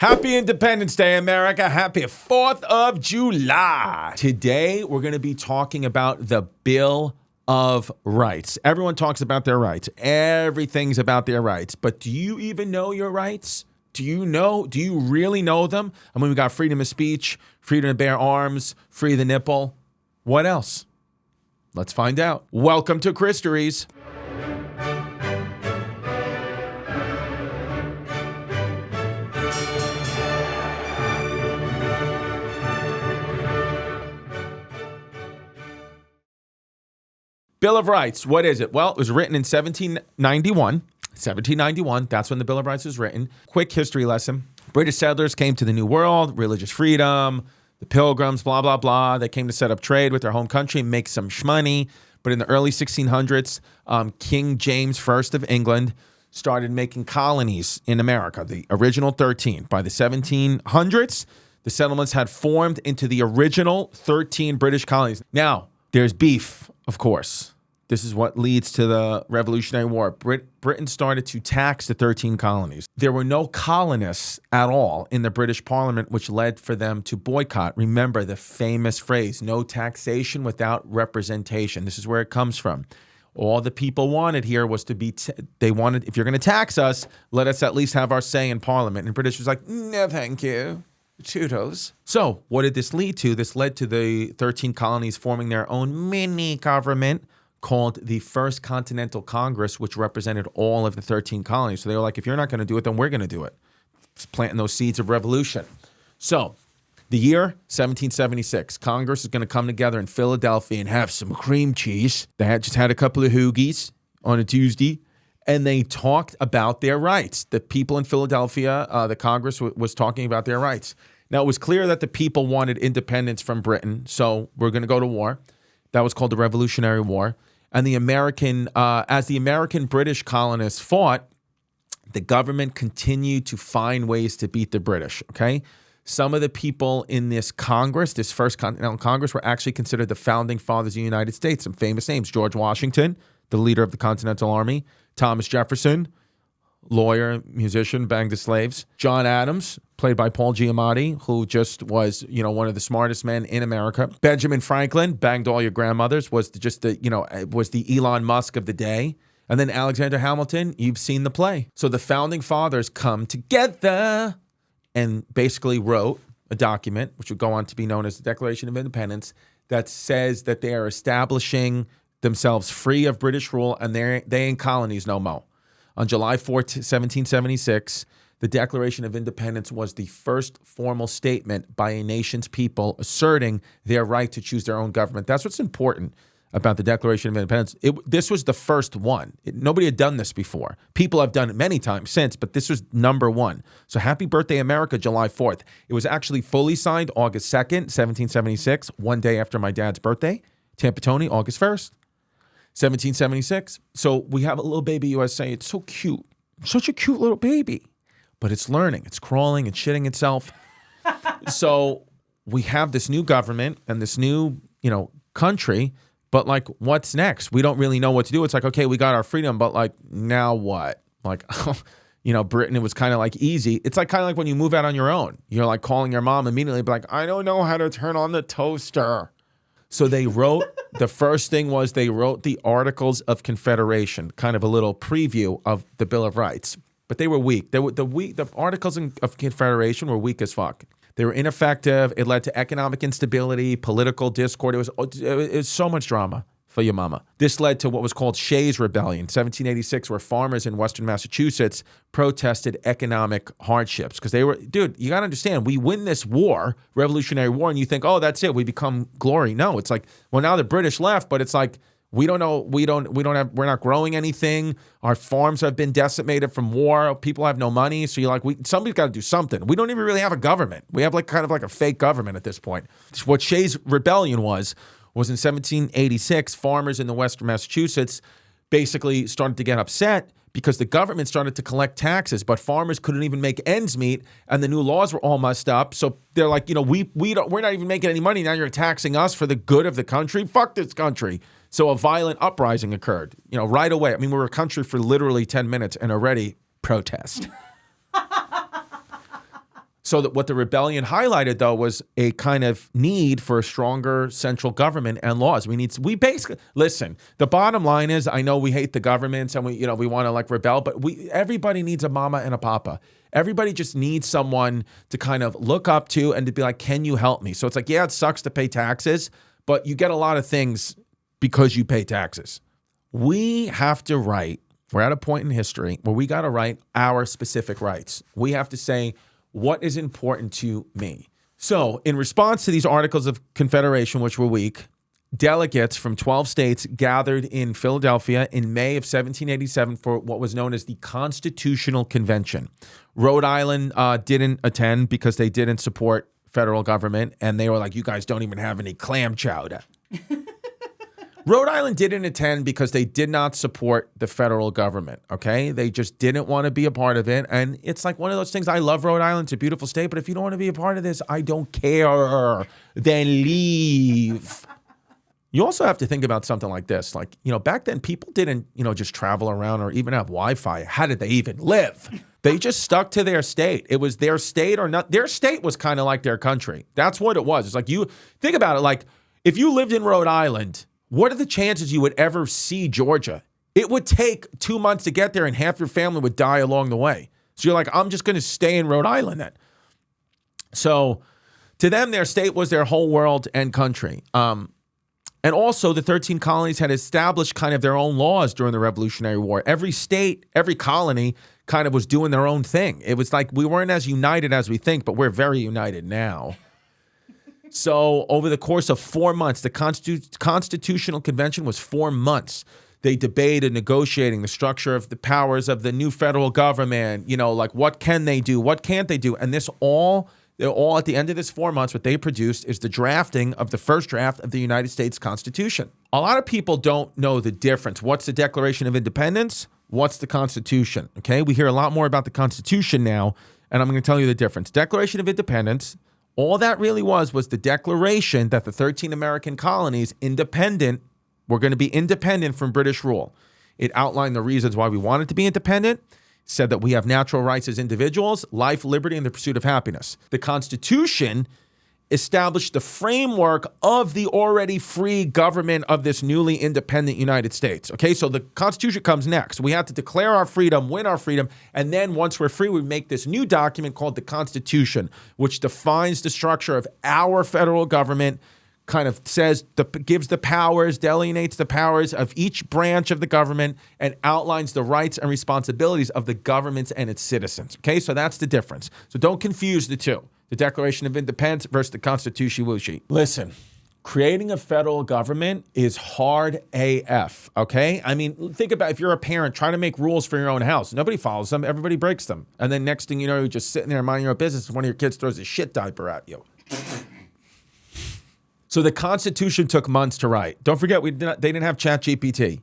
Happy Independence Day, America. Happy 4th of July. Today, we're going to be talking about the Bill of Rights. Everyone talks about their rights. Everything's about their rights. But do you even know your rights? Do you really know them? I mean, we got freedom of speech, freedom to bear arms, free the nipple. What else? Let's find out. Welcome to Christories. Bill of Rights, what is it? Well, it was written in 1791. 1791, that's when the Bill of Rights was written. Quick history lesson. British settlers came to the New World, religious freedom, the Pilgrims, blah, blah, blah. They came to set up trade with their home country, make some shmoney. But in the early 1600s, King James I of England started making colonies in America, the original 13. By the 1700s, the settlements had formed into the original 13 British colonies. Now, there's beef, of course. This is what leads to the Revolutionary War. Britain started to tax the 13 colonies. There were no colonists at all in the British Parliament, which led for them to boycott. Remember the famous phrase, no taxation without representation. This is where it comes from. All the people wanted here was to be, they wanted, if you're going to tax us, let us at least have our say in Parliament. And British was like, no, thank you. Toodles. So what did this lead to? This led to the 13 colonies forming their own mini government called the First Continental Congress, which represented all of the 13 colonies. So they were like, if you're not going to do it, then we're going to do it. It's planting those seeds of revolution. So the year 1776, Congress is going to come together in Philadelphia and have some cream cheese. They had just had a couple of hoogies on a Tuesday, and they talked about their rights. The people in Philadelphia, the Congress was talking about their rights. Now, it was clear that the people wanted independence from Britain, so we're going to go to war. That was called the Revolutionary War. And the as the American-British colonists fought, the government continued to find ways to beat the British, okay? Some of the people in this Congress, this First Continental Congress, were actually considered the founding fathers of the United States. Some famous names: George Washington, the leader of the Continental Army; Thomas Jefferson, lawyer, musician, banged the slaves; John Adams, played by Paul Giamatti, who just was, one of the smartest men in America; Benjamin Franklin, banged all your grandmothers, was the Elon Musk of the day; and then Alexander Hamilton. You've seen the play. So the founding fathers come together and basically wrote a document, which would go on to be known as the Declaration of Independence, that says that they are establishing themselves free of British rule, and they ain't colonies no more. On July 4th, 1776, the Declaration of Independence was the first formal statement by a nation's people asserting their right to choose their own government. That's what's important about the Declaration of Independence. This was the first one. Nobody had done this before. People have done it many times since, but this was number one. So happy birthday, America, July 4th. It was actually fully signed August 2nd, 1776, one day after my dad's birthday. Tampa Tony, August 1st. 1776. So we have a little baby USA. It's so cute. Such a cute little baby. But it's learning. It's crawling and shitting itself. So we have this new government and this new, country. But like, what's next? We don't really know what to do. It's like, okay, we got our freedom, but like, now what? Like, Britain, it was kind of like easy. It's like kind of like when you move out on your own. You're like calling your mom immediately, but like, I don't know how to turn on the toaster. So they wrote, the first thing was they wrote the Articles of Confederation, kind of a little preview of the Bill of Rights. But they were weak. The Articles of Confederation were weak as fuck. They were ineffective. It led to economic instability, political discord. It was so much drama for your mama. This led to what was called Shays' Rebellion, 1786, where farmers in western Massachusetts protested economic hardships. Because you got to understand, we win this war, Revolutionary War, and you think, oh, that's it, we become glory. No, it's like, well, now the British left, but it's like, we don't know, we're not growing anything. Our farms have been decimated from war. People have no money. So you're like, somebody's got to do something. We don't even really have a government. We have kind of like a fake government at this point. What Shays' Rebellion was in 1786, farmers in the western Massachusetts basically started to get upset because the government started to collect taxes, but farmers couldn't even make ends meet, and the new laws were all messed up. So they're like, we're not even making any money. Now you're taxing us for the good of the country. Fuck this country. So a violent uprising occurred, right away. I mean, we were a country for literally 10 minutes and already protest. So that what the rebellion highlighted, though, was a kind of need for a stronger central government and laws. We basically, listen, the bottom line is, I know we hate the governments and we want to like rebel, but everybody needs a mama and a papa. Everybody just needs someone to kind of look up to and to be like, can you help me? So it's like, yeah, it sucks to pay taxes, but you get a lot of things because you pay taxes. We have to write, we're at a point in history where we got to write our specific rights. We have to say, what is important to me? So in response to these Articles of Confederation, which were weak, delegates from 12 states gathered in Philadelphia in May of 1787 for what was known as the Constitutional Convention. Rhode Island didn't attend because they didn't support federal government, and they were like, you guys don't even have any clam chowder. Rhode Island didn't attend because they did not support the federal government, okay? They just didn't want to be a part of it. And it's like one of those things, I love Rhode Island. It's a beautiful state, but if you don't want to be a part of this, I don't care. Then leave. You also have to think about something like this. Like, back then people didn't, just travel around or even have Wi-Fi. How did they even live? They just stuck to their state. It was their state or not. Their state was kind of like their country. That's what it was. It's like, you think about it, like if you lived in Rhode Island, what are the chances you would ever see Georgia? It would take 2 months to get there and half your family would die along the way. So you're like, I'm just going to stay in Rhode Island then. So to them, their state was their whole world and country. And also the 13 colonies had established kind of their own laws during the Revolutionary War. Every state, every colony kind of was doing their own thing. It was like we weren't as united as we think, but we're very united now. So over the course of 4 months, the Constitutional Convention was 4 months. They debated, negotiating the structure of the powers of the new federal government, like what can they do, what can't they do? And they're all at the end of this 4 months, what they produced is the drafting of the first draft of the United States Constitution. A lot of people don't know the difference. What's the Declaration of Independence? What's the Constitution? Okay, we hear a lot more about the Constitution now, and I'm going to tell you the difference. Declaration of Independence, all that really was the declaration that the 13 American colonies, were going to be independent from British rule. It outlined the reasons why we wanted to be independent, said that we have natural rights as individuals, life, liberty, and the pursuit of happiness. The Constitution established the framework of the already free government of this newly independent United States. Okay, so the Constitution comes next. We have to declare our freedom, win our freedom, and then once we're free, we make this new document called the Constitution, which defines the structure of our federal government, kind of gives the powers, delineates the powers of each branch of the government, and outlines the rights and responsibilities of the governments and its citizens. Okay, so that's the difference. So don't confuse the two. The Declaration of Independence versus the Constitution. Listen, creating a federal government is hard AF, okay? I mean, think about if you're a parent trying to make rules for your own house. Nobody follows them. Everybody breaks them. And then next thing you know, you're just sitting there minding your own business and one of your kids throws a shit diaper at you. So the Constitution took months to write. Don't forget, they didn't have ChatGPT.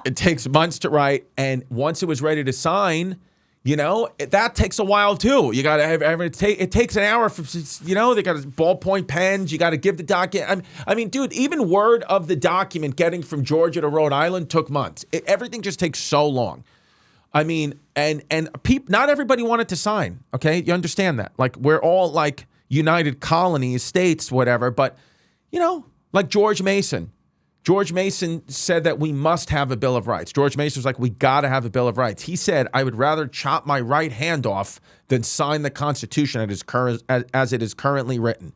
It takes months to write, and once it was ready to sign, that takes a while too. You got to have it takes an hour for, they got ballpoint pens. You got to give the document. I mean, dude, even word of the document getting from Georgia to Rhode Island took months. Everything just takes so long. I mean, and not everybody wanted to sign. Okay, you understand that? Like we're all like united colonies, states, whatever. But like George Mason. George Mason said that we must have a Bill of Rights. George Mason was like, we got to have a Bill of Rights. He said, I would rather chop my right hand off than sign the Constitution as it is currently written.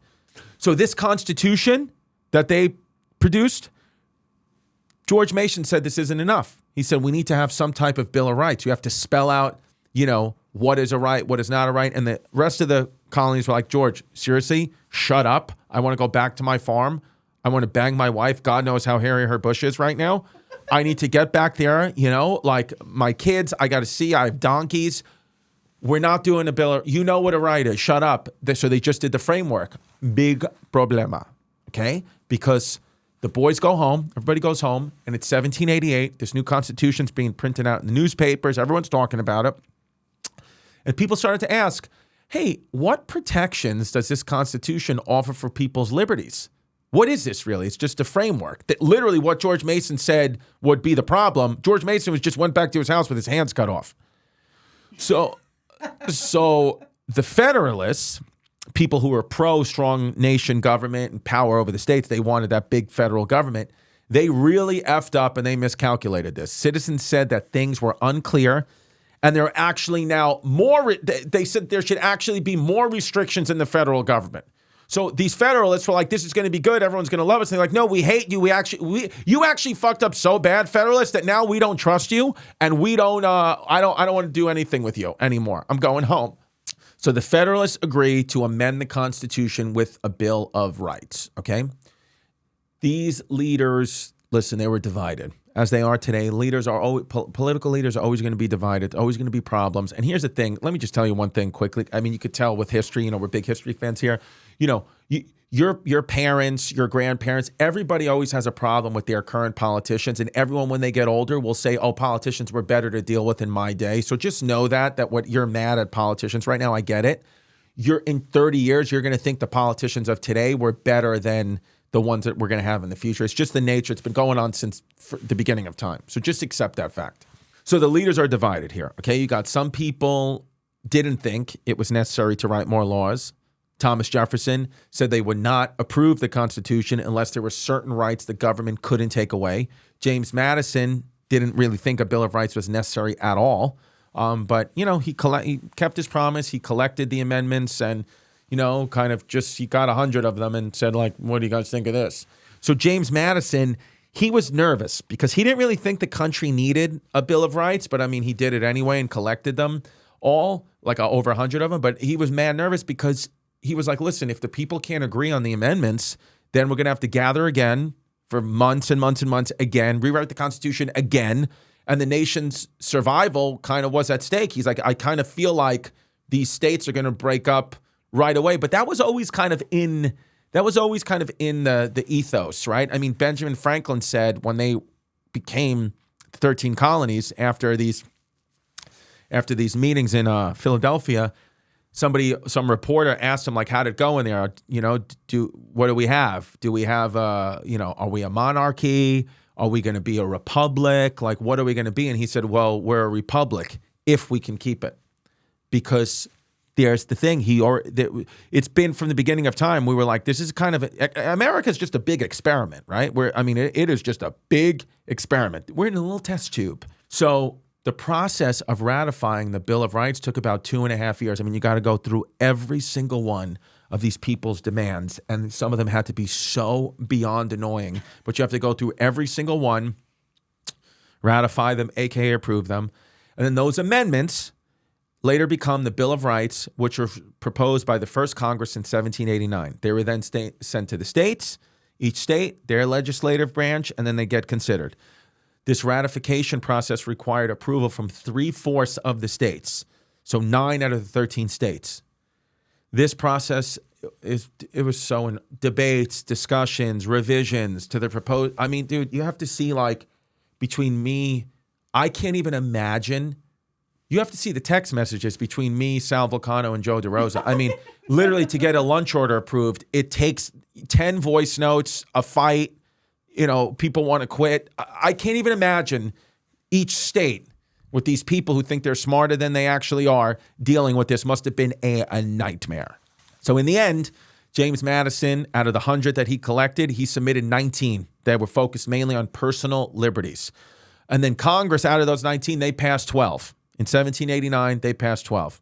So this Constitution that they produced, George Mason said this isn't enough. He said, we need to have some type of Bill of Rights. You have to spell out, what is a right, what is not a right. And the rest of the colonies were like, George, seriously, shut up. I want to go back to my farm. I want to bang my wife. God knows how hairy her bush is right now. I need to get back there, like my kids, I got to see, I have donkeys. We're not doing a bill. You know what a right is. Shut up. So they just did the framework. Big problema, okay? Because the boys go home, everybody goes home, and it's 1788. This new Constitution's being printed out in the newspapers. Everyone's talking about it. And people started to ask, hey, what protections does this Constitution offer for people's liberties? What is this really? It's just a framework. That literally what George Mason said would be the problem. George Mason just went back to his house with his hands cut off. So the Federalists, people who were pro-strong nation government and power over the states, they wanted that big federal government. They really effed up and they miscalculated this. Citizens said that things were unclear, and there are actually now more. They said there should actually be more restrictions in the federal government. So these Federalists were like, "This is going to be good. Everyone's going to love us." And they're like, "No, we hate you. You actually fucked up so bad, Federalists, that now we don't trust you, and we don't. I don't want to do anything with you anymore. I'm going home." So the Federalists agree to amend the Constitution with a Bill of Rights. Okay, these leaders, listen, they were divided. As they are today, political leaders are always going to be divided, always going to be problems. And here's the thing. Let me just tell you one thing quickly. I mean, you could tell with history, we're big history fans here. Your parents, your grandparents, everybody always has a problem with their current politicians. And everyone, when they get older, will say, "Oh, politicians were better to deal with in my day." So just know that what you're mad at politicians right now, I get it. You're in 30 years, you're going to think the politicians of today were better than the ones that we're going to have in the future. It's just the nature. It's been going on since the beginning of time. So just accept that fact. So the leaders are divided here. Okay, you got some people didn't think it was necessary to write more laws. Thomas Jefferson said they would not approve the Constitution unless there were certain rights the government couldn't take away. James Madison didn't really think a Bill of Rights was necessary at all. But he kept his promise. He collected the amendments and he got 100 of them and said, like, "What do you guys think of this?" So James Madison, he was nervous because he didn't really think the country needed a Bill of Rights, but I mean, he did it anyway and collected them all, like over 100 of them. But he was mad nervous because he was like, "Listen, if the people can't agree on the amendments, then we're going to have to gather again for months and months and months again, rewrite the Constitution again." And the nation's survival kind of was at stake. He's like, "I kind of feel like these states are going to break up right away." But that was always kind of in the ethos, right? I mean, Benjamin Franklin said when they became 13 colonies after these meetings in Philadelphia, some reporter asked him, like, "How'd it go in there? What do we have? Do we have are we a monarchy? Are we going to be a republic? Like, what are we going to be?" And he said, "Well, we're a republic if we can keep it." Because there's the thing. It's been from the beginning of time. We were like, this is kind of America's just a big experiment, right? It is just a big experiment. We're in a little test tube. So the process of ratifying the Bill of Rights took about 2.5 years. I mean, you got to go through every single one of these people's demands, and some of them had to be so beyond annoying. But you have to go through every single one, ratify them, aka approve them, and then those amendments later become the Bill of Rights, which were proposed by the first Congress in 1789. They were then sent to the states, each state, their legislative branch, and then they get considered. This ratification process required approval from 3/4 of the states, so 9 out of the 13 states. This process was so in debates, discussions, revisions to the proposed. I mean, dude, you have to see, like, between me, I can't even imagine. You have to see the text messages between me, Sal Vulcano, and Joe DeRosa. I mean, literally, to get a lunch order approved, it takes 10 voice notes, a fight. People want to quit. I can't even imagine each state with these people who think they're smarter than they actually are dealing with this. Must have been a nightmare. So in the end, James Madison, out of the 100 that he collected, he submitted 19 that were focused mainly on personal liberties. And then Congress, out of those 19, they passed 12. In 1789, they passed 12.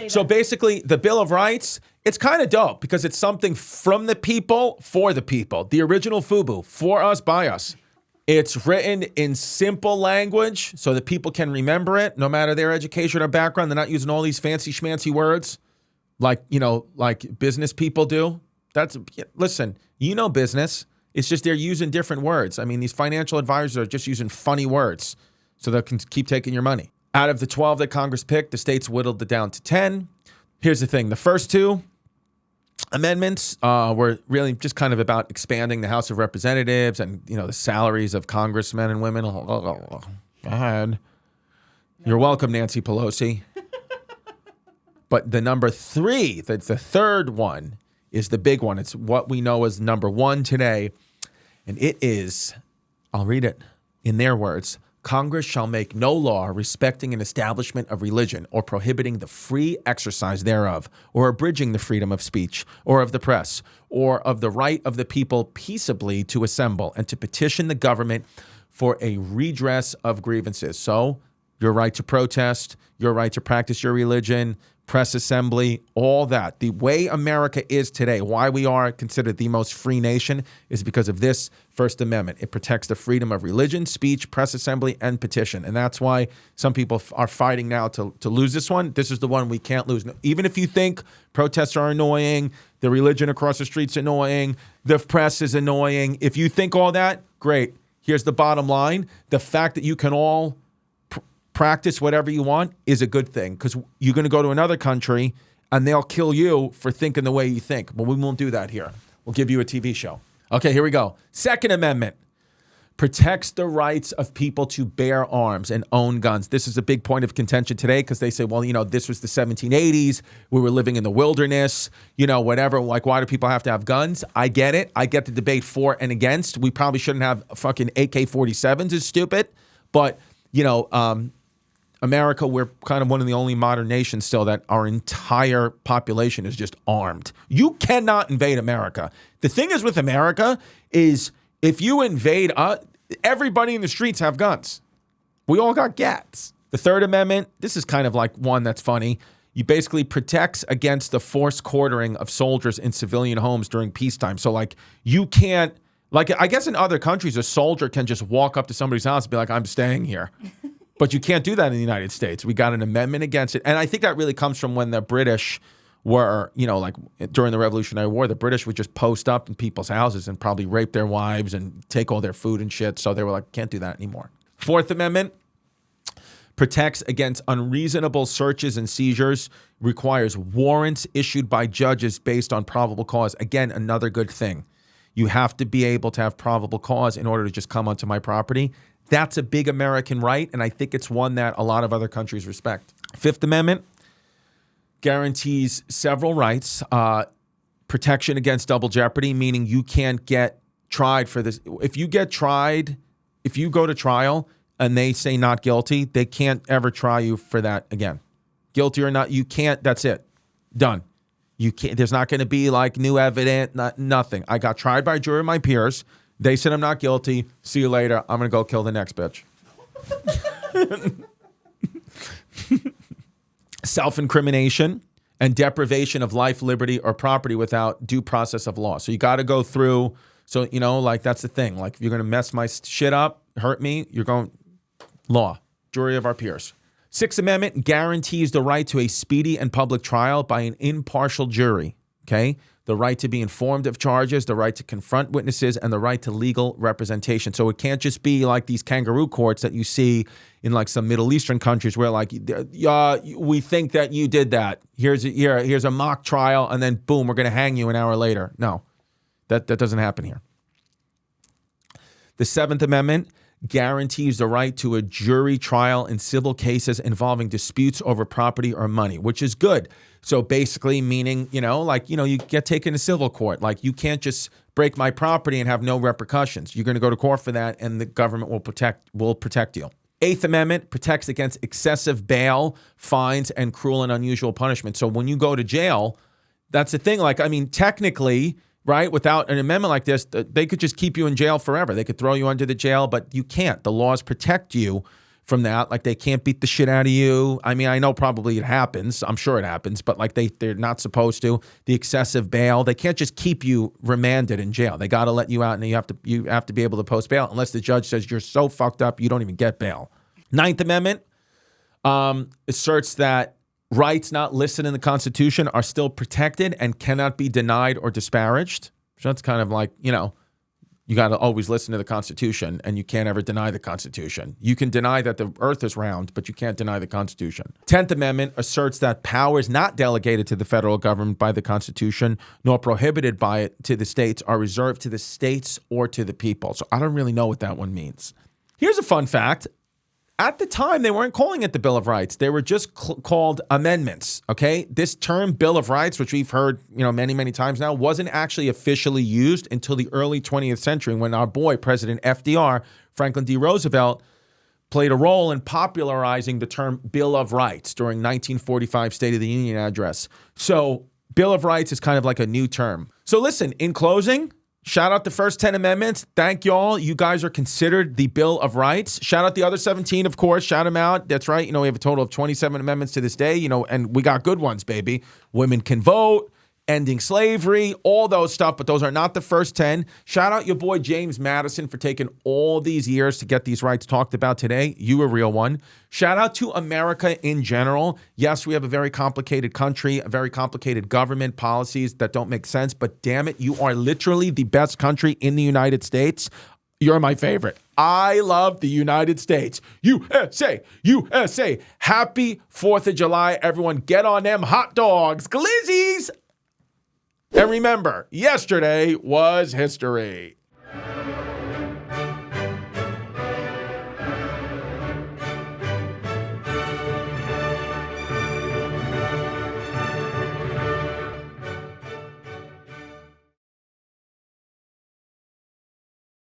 So basically, the Bill of Rights, it's kind of dope because it's something from the people, for the people. The original FUBU, for us, by us. It's written in simple language so that people can remember it, no matter their education or background. They're not using all these fancy schmancy words like business people do. Listen, business. It's just they're using different words. I mean, these financial advisors are just using funny words so they can keep taking your money. Out of the 12 that Congress picked, the states whittled it down to 10. Here's the thing. The first two amendments were really just kind of about expanding the House of Representatives and, the salaries of congressmen and women. Go ahead. You're welcome, Nancy Pelosi. But the number 3, that's the third one, is the big one. It's what we know as number 1 today. And it is, I'll read it in their words, Congress shall make no law respecting an establishment of religion or prohibiting the free exercise thereof, or abridging the freedom of speech or of the press, or of the right of the people peaceably to assemble and to petition the government for a redress of grievances. So your right to protest, your right to practice your religion, press assembly, all that. The way America is today, why we are considered the most free nation, is because of this First Amendment. It protects the freedom of religion, speech, press assembly, and petition. And that's why some people are fighting now to lose this one. This is the one we can't lose. Even if you think protests are annoying, the religion across the street's annoying, the press is annoying, if you think all that, great. Here's the bottom line. The fact that you can all practice whatever you want is a good thing, because you're going to go to another country and they'll kill you for thinking the way you think. But we won't do that here. We'll give you a TV show. Okay, here we go. Second Amendment protects the rights of people to bear arms and own guns. This is a big point of contention today because they say, well, this was the 1780s. We were living in the wilderness, whatever. Like, why do people have to have guns? I get it. I get the debate for and against. We probably shouldn't have fucking AK-47s. It's stupid. But, America, we're kind of one of the only modern nations still that our entire population is just armed. You cannot invade America. The thing is with America is if you invade, everybody in the streets have guns. We all got gats. The Third Amendment, this is kind of like one that's funny. You basically protects against the forced quartering of soldiers in civilian homes during peacetime. So you can't, I guess in other countries, a soldier can just walk up to somebody's house and be like, I'm staying here. But you can't do that in the United States. We got an amendment against it. And I think that really comes from when the British were, during the Revolutionary War, the British would just post up in people's houses and probably rape their wives and take all their food and shit. So they were like, can't do that anymore. Fourth Amendment protects against unreasonable searches and seizures, requires warrants issued by judges based on probable cause. Again, another good thing. You have to be able to have probable cause in order to just come onto my property. That's a big American right, and I think it's one that a lot of other countries respect. Fifth Amendment guarantees several rights. Protection against double jeopardy, meaning you can't get tried for this. If you get tried, if you go to trial and they say not guilty, they can't ever try you for that again. Guilty or not, you can't, that's it. Done. You can't, there's not going to be new evidence, nothing. I got tried by a jury of my peers. They said I'm not guilty. See you later. I'm going to go kill the next bitch. Self-incrimination and deprivation of life, liberty, or property without due process of law. So you got to go through. So, that's the thing. If you're going to mess my shit up, hurt me, you're going law, jury of our peers. Sixth Amendment guarantees the right to a speedy and public trial by an impartial jury. Okay? The right to be informed of charges, the right to confront witnesses, and the right to legal representation. So it can't just be like these kangaroo courts that you see in some Middle Eastern countries where we think that you did that. Here's a mock trial, and then boom, we're going to hang you an hour later. No, that doesn't happen here. The Seventh Amendment guarantees the right to a jury trial in civil cases involving disputes over property or money, which is good. So basically meaning, you get taken to civil court. You can't just break my property and have no repercussions. You're going to go to court for that, and the government will protect you. Eighth Amendment protects against excessive bail, fines, and cruel and unusual punishment. So when you go to jail, that's the thing. Technically, right, without an amendment like this, they could just keep you in jail forever. They could throw you under the jail, but you can't. The laws protect you from that. They can't beat the shit out of you. I know probably it happens. I'm sure it happens, but they're not supposed to. The excessive bail, they can't just keep you remanded in jail. They got to let you out, and you have to be able to post bail unless the judge says you're so fucked up you don't even get bail. Ninth Amendment asserts that rights not listed in the Constitution are still protected and cannot be denied or disparaged. So that's kind of you got to always listen to the Constitution, and you can't ever deny the Constitution. You can deny that the earth is round, but you can't deny the Constitution. 10th Amendment asserts that powers not delegated to the federal government by the Constitution, nor prohibited by it to the states, are reserved to the states or to the people. So I don't really know what that one means. Here's a fun fact. At the time, they weren't calling it the Bill of Rights. They were just called amendments, okay? This term, Bill of Rights, which we've heard, many, many times now, wasn't actually officially used until the early 20th century when our boy, President FDR, Franklin D. Roosevelt, played a role in popularizing the term Bill of Rights during 1945 State of the Union address. So Bill of Rights is kind of like a new term. So listen, in closing, shout out the first 10 amendments. Thank y'all. You guys are considered the Bill of Rights. Shout out the other 17, of course. Shout them out. That's right. We have a total of 27 amendments to this day, and we got good ones, baby. Women can vote, ending slavery, all those stuff, but those are not the first 10. Shout out your boy James Madison for taking all these years to get these rights talked about today. You a real one. Shout out to America in general. Yes, we have a very complicated country, a very complicated government, policies that don't make sense, but damn it, you are literally the best country in the United States. You're my favorite. I love the United States. USA, USA. Happy 4th of July, everyone. Get on them hot dogs. Glizzies. And remember, yesterday was history.